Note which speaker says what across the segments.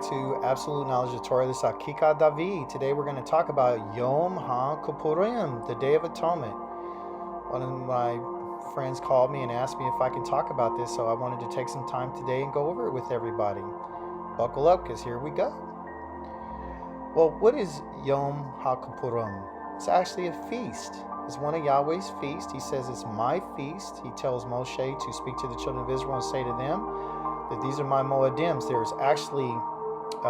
Speaker 1: back to Absolute Knowledge of Torah. This is Akika David. Today we're going to talk about Yom HaKippurim, the Day of Atonement. One of my friends called me and asked me if I can talk about this, so I wanted to take some time today and go over it with everybody. Buckle up, because here we go. Well, what is Yom HaKippurim? It's actually a feast. It's one of Yahweh's feasts. He says it's my feast. He tells Moshe to speak to the children of Israel and say to them that these are my Moedims. There's actually 8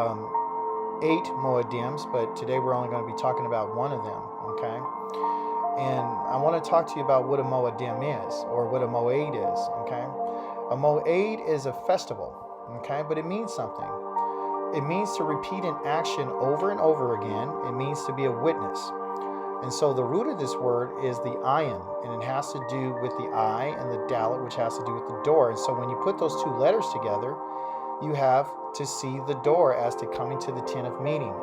Speaker 1: Moedims, but today we're only going to be talking about one of them, okay? And I want to talk to you about what a Moedim is, or what a Moed is, okay? A Moed is a festival, okay? But it means something. It means to repeat an action over and over again. It means to be a witness. And so the root of this word is the ayin, and it has to do with the eye and the dalet, which has to do with the door. And so when you put those 2 letters together, you have to see the door as to coming to the tent of meeting.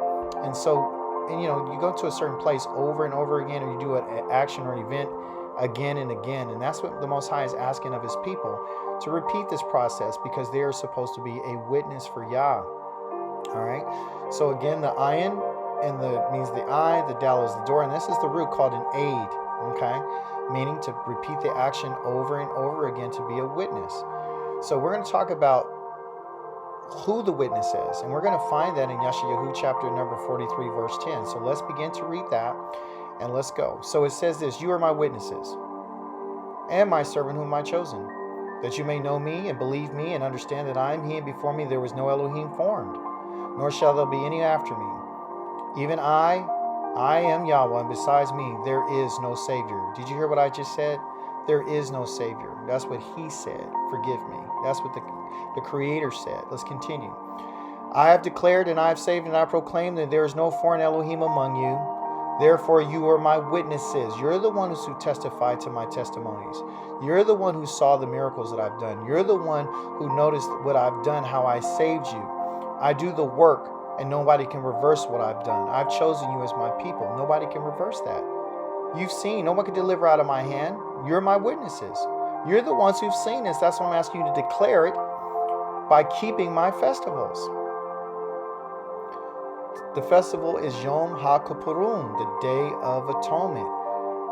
Speaker 1: And so, you go to a certain place over and over again, or you do an action or an event again and again. And that's what the Most High is asking of his people, to repeat this process, because they are supposed to be a witness for Yah. All right. So again, the ayin and means the eye, the dal is the door, and this is the root called an aid, okay? Meaning to repeat the action over and over again, to be a witness. So we're going to talk about who the witness is, and we're going to find that in Yeshayahu chapter number 43, verse 10. So let's begin to read that, and let's go. So it says this: "You are my witnesses, and my servant whom I chosen, that you may know me and believe me, and understand that I am he, and before me there was no Elohim formed, nor shall there be any after me. Even I am Yahweh, and besides me, there is no Savior." Did you hear what I just said? There is no Savior. That's what he said. Forgive me. That's what the Creator said. Let's continue. "I have declared, and I have saved, and I proclaim that there is no foreign Elohim among you. Therefore, you are my witnesses." You're the ones who testify to my testimonies. You're the one who saw the miracles that I've done. You're the one who noticed what I've done, how I saved you. I do the work, and nobody can reverse what I've done. I've chosen you as my people. Nobody can reverse that. You've seen. No one can deliver out of my hand. You're my witnesses. You're the ones who've seen this. That's why I'm asking you to declare it by keeping my festivals. The festival is Yom HaKippurim, the Day of Atonement.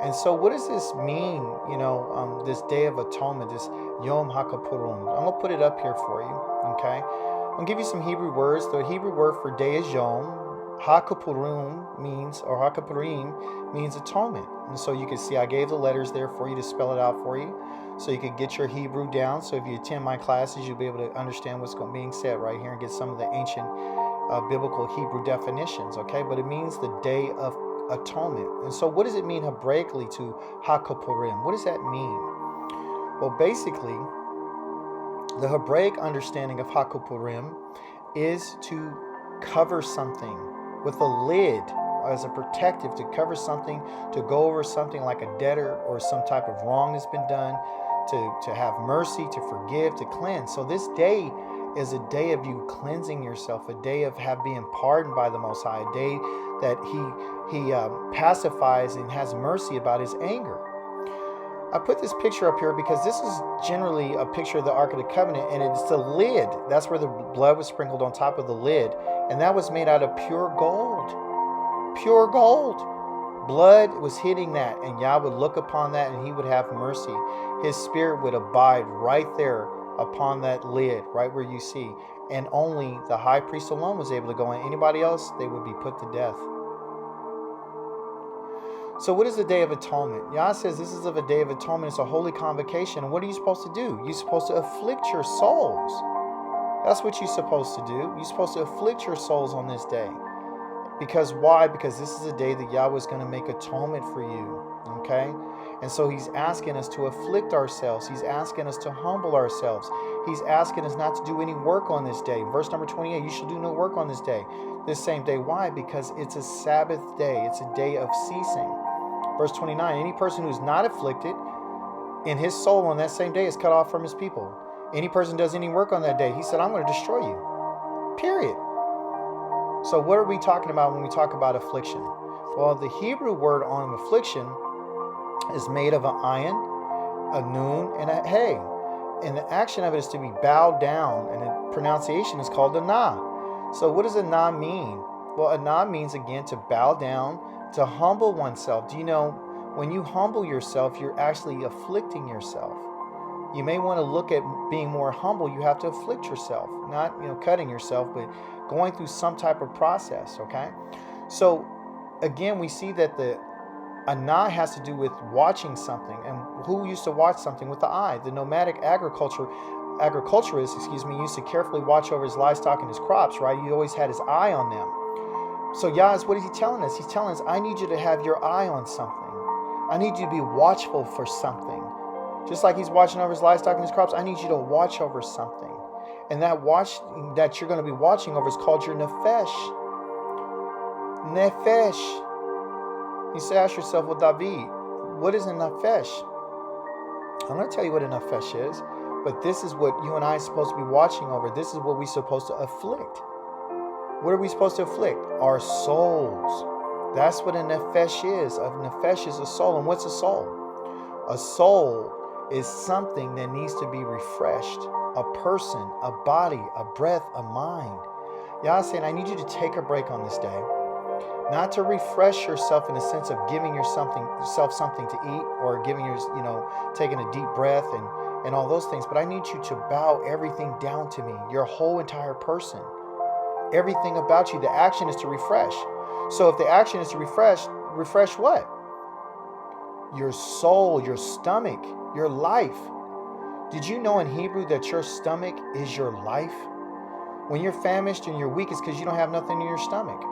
Speaker 1: And so what does this mean, this Day of Atonement, this Yom HaKippurim? I'm going to put it up here for you, okay? I'm going to give you some Hebrew words. The Hebrew word for day is Yom. HaKippurim means atonement. And so you can see I gave the letters there for you to spell it out for you, so you could get your Hebrew down. So if you attend my classes, you'll be able to understand what's being said right here and get some of the ancient biblical Hebrew definitions, okay? But it means the Day of Atonement. And so what does it mean Hebraically to HaKippurim? What does that mean? Well, basically, the Hebraic understanding of HaKippurim is to cover something with a lid as a protective, to cover something, to go over something like a debtor or some type of wrong that's been done, to have mercy, to forgive, to cleanse. So this day is a day of you cleansing yourself, a day of being pardoned by the Most High, a day that he pacifies and has mercy about his anger. I put this picture up here because this is generally a picture of the Ark of the Covenant, and it's the lid. That's where the blood was sprinkled on top of the lid, and that was made out of pure gold. Pure gold. Blood was hitting that, and Yah would look upon that, and he would have mercy. His spirit would abide right there upon that lid, right where you see. And only the high priest alone was able to go in. Anybody else, they would be put to death. So what is the Day of Atonement? Yah says this is of a Day of Atonement. It's a holy convocation. And what are you supposed to do? You're supposed to afflict your souls. That's what you're supposed to do. You're supposed to afflict your souls on this day. Because why? Because this is a day that Yahweh is going to make atonement for you. Okay? And so he's asking us to afflict ourselves. He's asking us to humble ourselves. He's asking us not to do any work on this day. Verse number 28, you shall do no work on this day. This same day. Why? Because it's a Sabbath day. It's a day of ceasing. Verse 29, any person who's not afflicted in his soul on that same day is cut off from his people. Any person does any work on that day, he said, I'm going to destroy you. Period. So what are we talking about when we talk about affliction? Well, the Hebrew word on affliction is made of an ayin, a nun, and a hey. And the action of it is to be bowed down, and the pronunciation is called a na. So what does Anah mean? Well, Anah means, again, to bow down, to humble oneself. Do you know, when you humble yourself, you're actually afflicting yourself. You may want to look at being more humble. You have to afflict yourself, not, cutting yourself, but going through some type of process, okay? So, again, we see that the Anah has to do with watching something. And who used to watch something with the eye? The nomadic agriculturist, used to carefully watch over his livestock and his crops, right? He always had his eye on them. So, Yah's, what is he telling us? He's telling us, I need you to have your eye on something. I need you to be watchful for something. Just like he's watching over his livestock and his crops, I need you to watch over something. And that watch that you're going to be watching over is called your nefesh. Nefesh. You say, ask yourself, well, David, what is a nefesh? I'm going to tell you what a nefesh is, but this is what you and I are supposed to be watching over. This is what we're supposed to afflict. What are we supposed to afflict? Our souls. That's what a nefesh is. A nefesh is a soul. And what's a soul? A soul is something that needs to be refreshed. A person, a body, a breath, a mind. Yah's saying, I need you to take a break on this day. Not to refresh yourself in the sense of giving yourself something to eat, or giving taking a deep breath and all those things. But I need you to bow everything down to me, your whole entire person. Everything about you. The action is to refresh. So if the action is to refresh what? Your soul, your stomach, your life. Did you know in Hebrew that your stomach is your life? When you're famished and you're weak, it's because you don't have nothing in your stomach.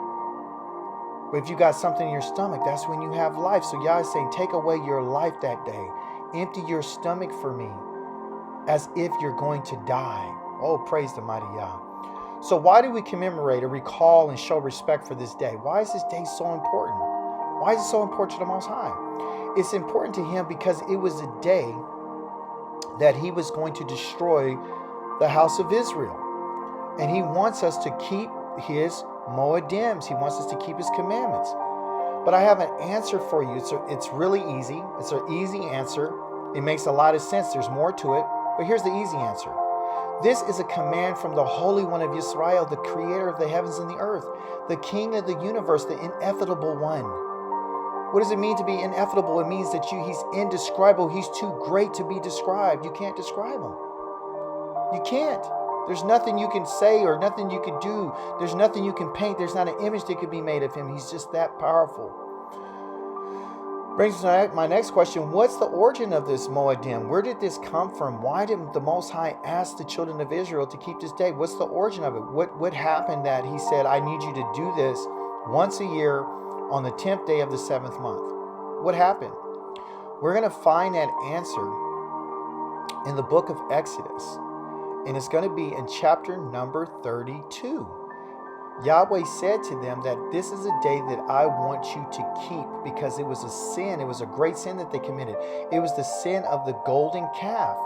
Speaker 1: But if you got something in your stomach, that's when you have life. So Yah is saying, take away your life that day. Empty your stomach for me as if you're going to die. Oh, praise the mighty Yah. So why do we commemorate or recall and show respect for this day? Why is this day so important? Why is it so important to the Most High? It's important to him because it was a day that he was going to destroy the house of Israel. And he wants us to keep his moedims. He wants us to keep his commandments. But I have an answer for you. It's really easy. It's an easy answer. It makes a lot of sense. There's more to it. But here's the easy answer. This is a command from the Holy One of Yisrael, the creator of the heavens and the earth, the king of the universe, the Ineffable One. What does it mean to be ineffable? It means that he's indescribable. He's too great to be described. You can't describe him. You can't. There's nothing you can say or nothing you could do. There's nothing you can paint. There's not an image that could be made of him. He's just that powerful. Brings me to my next question. What's the origin of this Moedim? Where did this come from? Why did the Most High ask the children of Israel to keep this day? What's the origin of it? What happened that he said, I need you to do this once a year on the 10th day of the 7th month? What happened? We're going to find that answer in the book of Exodus. And it's going to be in chapter number 32. Yahweh said to them that this is a day that I want you to keep because it was a sin. It was a great sin that they committed. It was the sin of the golden calf.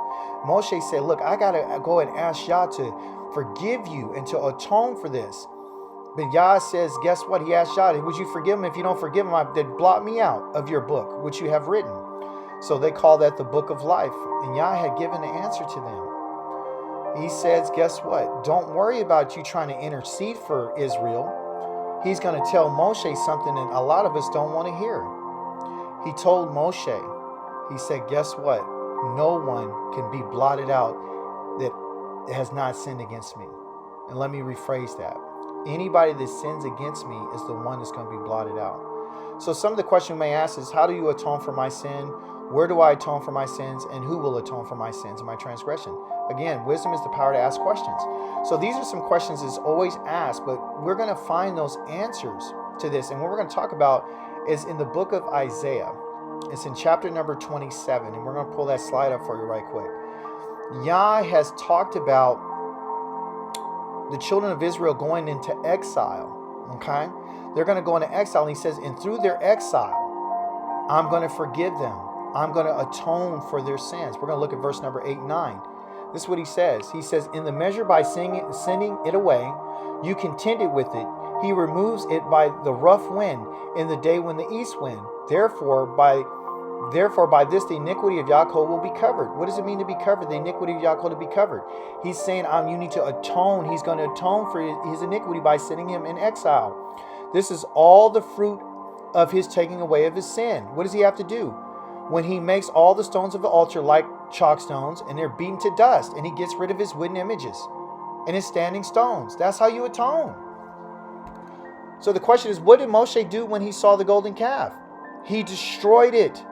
Speaker 1: Moshe said, look, I got to go and ask Yah to forgive you and to atone for this. But Yah says, guess what? He asked Yah, would you forgive him? If you don't forgive him, then blot me out of your book, which you have written. So they call that the book of life. And Yah had given the answer to them. He says, guess what? Don't worry about you trying to intercede for Israel. He's going to tell Moshe something that a lot of us don't want to hear. He told Moshe, he said, guess what? No one can be blotted out that has not sinned against me. And let me rephrase that. Anybody that sins against me is the one that's going to be blotted out. So some of the question we may ask is, how do you atone for my sin? Where do I atone for my sins? And who will atone for my sins and my transgression? Again, wisdom is the power to ask questions. So these are some questions that's always asked, but we're going to find those answers to this. And what we're going to talk about is in the book of Isaiah. It's in chapter number 27. And we're going to pull that slide up for you right quick. Yah has talked about the children of Israel going into exile. Okay? They're going to go into exile. And he says, and through their exile, I'm going to forgive them. I'm going to atone for their sins. We're going to look at verse number 8 and 9. This is what he says. He says, in the measure by sending it away, you contended with it. He removes it by the rough wind in the day when the east wind. Therefore, by Therefore, by this, the iniquity of Yaakov will be covered. What does it mean to be covered? The iniquity of Yaakov to be covered. He's saying, you need to atone. He's going to atone for his iniquity by sending him in exile. This is all the fruit of his taking away of his sin. What does he have to do? When he makes all the stones of the altar like chalk stones, and they're beaten to dust, and he gets rid of his wooden images and his standing stones. That's how you atone. So the question is, what did Moshe do when he saw the golden calf? He destroyed it.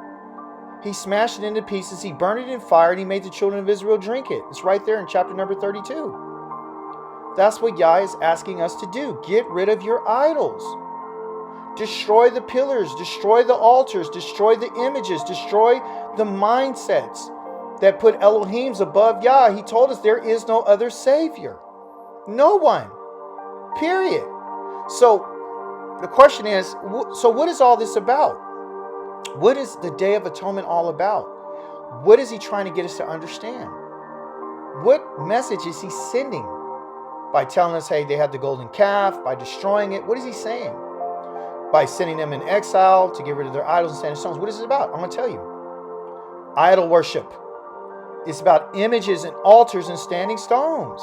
Speaker 1: He smashed it into pieces. He burned it in fire, and he made the children of Israel drink it. It's right there in chapter number 32. That's what Yah is asking us to do. Get rid of your idols. Destroy the pillars. Destroy the altars. Destroy the images. Destroy the mindsets that put Elohims above Yah. He told us there is no other Savior. No one. Period. So the question is, so what is all this about? What is the Day of Atonement all about? What is he trying to get us to understand? What message is he sending by telling us, hey, they had the golden calf, by destroying it? What is he saying? By sending them in exile to get rid of their idols and standing stones. What is it about? I'm going to tell you. Idol worship. It's about images and altars and standing stones.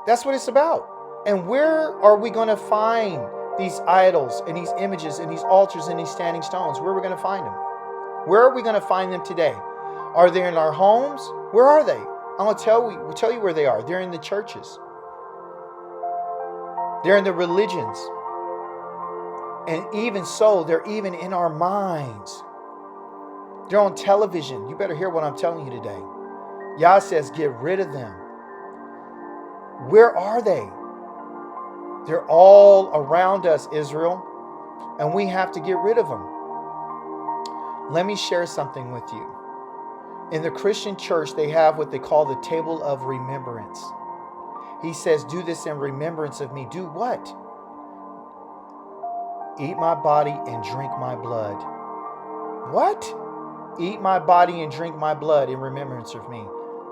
Speaker 1: That's what it's about. And where are we going to find these idols and these images and these altars and these standing stones? Where are we going to find them? Where are we going to find them today? Are they in our homes? Where are they? I'm going to tell you where they are. They're in the churches. They're in the religions. And even so, they're even in our minds. They're on television. You better hear what I'm telling you today. Yah says, get rid of them. Where are they? They're all around us, Israel, and we have to get rid of them. Let me share something with you. In the Christian church, they have what they call the table of remembrance. He says, do this in remembrance of me. Do what? Eat my body and drink my blood. What? Eat my body and drink my blood in remembrance of me.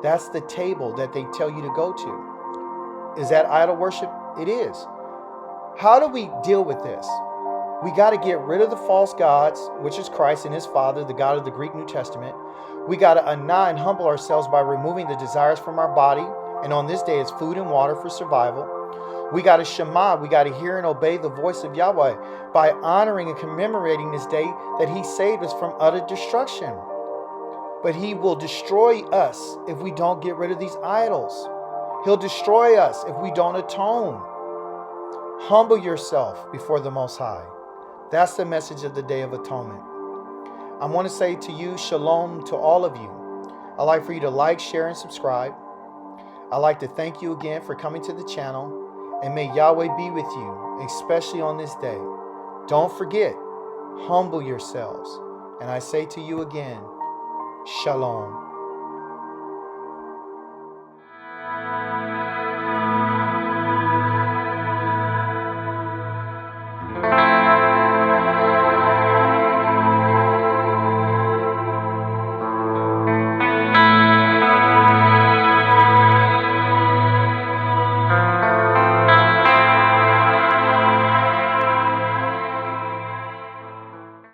Speaker 1: That's the table that they tell you to go to. Is that idol worship? It is. How do we deal with this? We got to get rid of the false gods, which is Christ and his Father, the God of the Greek New Testament. We got to and humble ourselves by removing the desires from our body. And on this day, it's food and water for survival. We got to shema. We got to hear and obey the voice of Yahweh by honoring and commemorating this day that he saved us from utter destruction. But he will destroy us if we don't get rid of these idols. He'll destroy us if we don't atone. Humble yourself before the Most High. That's the message of the Day of Atonement. I want to say to you, shalom to all of you. I'd like for you to like, share, and subscribe. I'd like to thank you again for coming to the channel. And may Yahweh be with you, especially on this day. Don't forget, humble yourselves. And I say to you again, shalom.